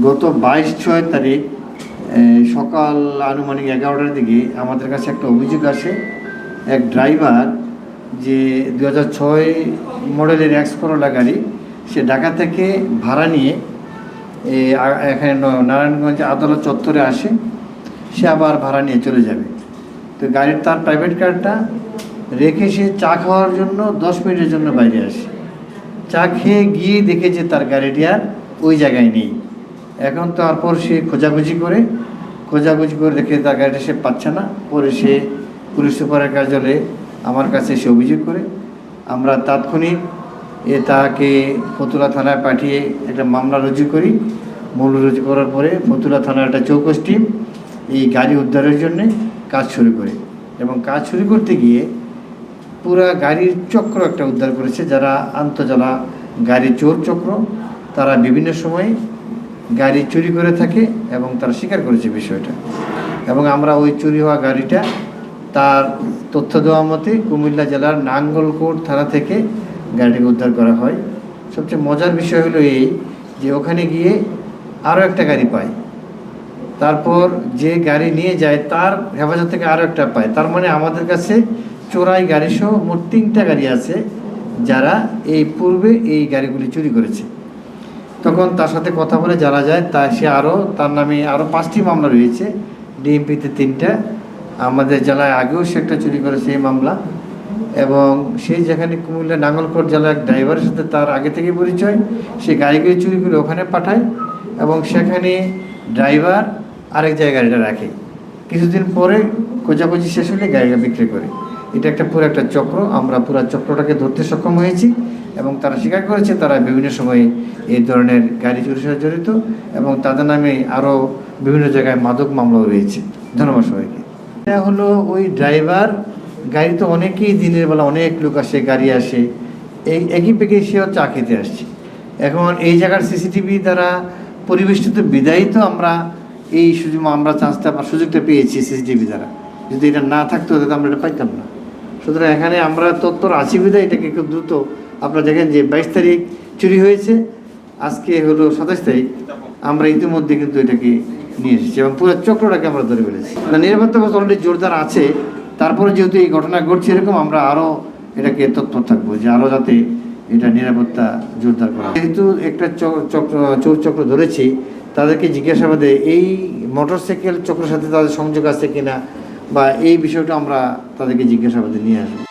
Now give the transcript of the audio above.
গত 22/6 তারিখ সকাল আনুমানিক 11টার দিকে আমাদের কাছে একটা অভিযোগ আসে। এক ড্রাইভার যে 2006 মডেলের এক্স করোলা গাড়ি, সে ঢাকা থেকে ভাড়া নিয়ে এখানে নারায়ণগঞ্জ আদালত চত্বরে আসে। সে আবার ভাড়া নিয়ে চলে যাবে। তো গাড়ির তার প্রাইভেট কারটা রেখে সে চা খাওয়ার জন্য 10 মিনিটের জন্য বাইরে আসে। চা খেয়ে গিয়ে দেখে যে তার গাড়িটি আর ওই জায়গায় নেই। এখন তারপর সে খোঁজাখুঁজি করে দেখে তার গাড়িটা সে পাচ্ছে না। পরে সে পুলিশ সুপারের কার্যালয়ে আমার কাছে সে অভিযোগ করে। আমরা তাৎক্ষণিক তাকে ফতুল্লা থানায় পাঠিয়ে একটা মামলা রুজু করি। মামলা রুজু করার পরে ফতুল্লা থানার একটা চৌকস টিম এই গাড়ি উদ্ধারের জন্যে কাজ শুরু করে, এবং কাজ শুরু করতে গিয়ে পুরা গাড়ির চক্র একটা উদ্ধার করেছে, যারা আন্তজলা গাড়ি চোর চক্র। তারা বিভিন্ন সময় গাড়ি চুরি করে থাকে এবং তারা স্বীকার করেছে বিষয়টা। এবং আমরা ওই চুরি হওয়া গাড়িটা তার তথ্য দেওয়া মতে কুমিল্লা জেলার নাঙ্গলকোট থানা থেকে গাড়িটিকে উদ্ধার করা হয়। সবচেয়ে মজার বিষয় হলো এই যে ওখানে গিয়ে আরও একটা গাড়ি পায়, তারপর যে গাড়ি নিয়ে যায় তার হেফাজত থেকে আরও একটা পায়। তার মানে আমাদের কাছে চোরাই গাড়ি সহ মোট 3টা গাড়ি আছে যারা এই পূর্বে এই গাড়িগুলি চুরি করেছে। তখন তার সাথে কথা বলে জানা যায় সে তার নামে আরও 5টি মামলা রয়েছে। ডিএমপিতে 3টা, আমাদের জেলায় আগেও সে একটা চুরি করেছে এই মামলা। এবং সেই যেখানে কুমিল্লা নাঙ্গলকোট জেলার এক ড্রাইভারের সাথে তার আগে থেকে পরিচয়, সে গাড়িগুলি চুরি করে ওখানে পাঠায় এবং সেখানে ড্রাইভার আরেক জায়গায় গাড়িটা রাখে। কিছুদিন পরে খোঁজাখুঁজি শেষ হলে গাড়িটা বিক্রি করে। এটা পুরো একটা চক্র। আমরা পুরো চক্রটাকে ধরতে সক্ষম হয়েছি এবং তারা স্বীকার করেছে তারা বিভিন্ন সময়ে এই ধরনের গাড়ি চুরির সাথে জড়িত, এবং তাদের নামে আরও বিভিন্ন জায়গায় মাদক মামলাও রয়েছে। ধন্যবাদ সবাইকে। এটা হলো ওই ড্রাইভার, গাড়ি তো অনেকেই দিনের বেলা অনেক লোক আসে, গাড়ি আসে, এই একই পেকে সেও চা খেতে আসছে। এখন এই জায়গার সিসিটিভি দ্বারা পরিবেষ্টিত বিদায়ী তো আমরা এই সুযোগটা পেয়েছি সিসিটিভি দ্বারা। যদি এটা না থাকতো তাহলে আমরা এটা পাইতাম না। সুতরাং এখানে আমরা তত্ত্বর আছি বিদায় এটাকে খুব দ্রুত আপনারা দেখেন যে 22 তারিখ চুরি হয়েছে, আজকে হলো 27 তারিখ। আমরা ইতিমধ্যে কিন্তু এটাকে নিয়ে এসেছি এবং পুরো চক্রটাকে আমরা ধরে ফেলেছি। নিরাপত্তা ব্যবস্থা অলরেডি জোরদার আছে। তারপরে যেহেতু এই ঘটনা ঘটছে এরকম, আমরা আরও এটাকে তৎপর থাকবো যে আরও যাতে এটা নিরাপত্তা জোরদার করা। যেহেতু একটা চোর চক্র ধরেছি, তাদেরকে জিজ্ঞাসাবাদে এই মোটরসাইকেল চক্রের সাথে তাদের সংযোগ আছে কিনা বা এই বিষয়টা আমরা তাদেরকে জিজ্ঞাসাবাদে নিয়ে আসবো।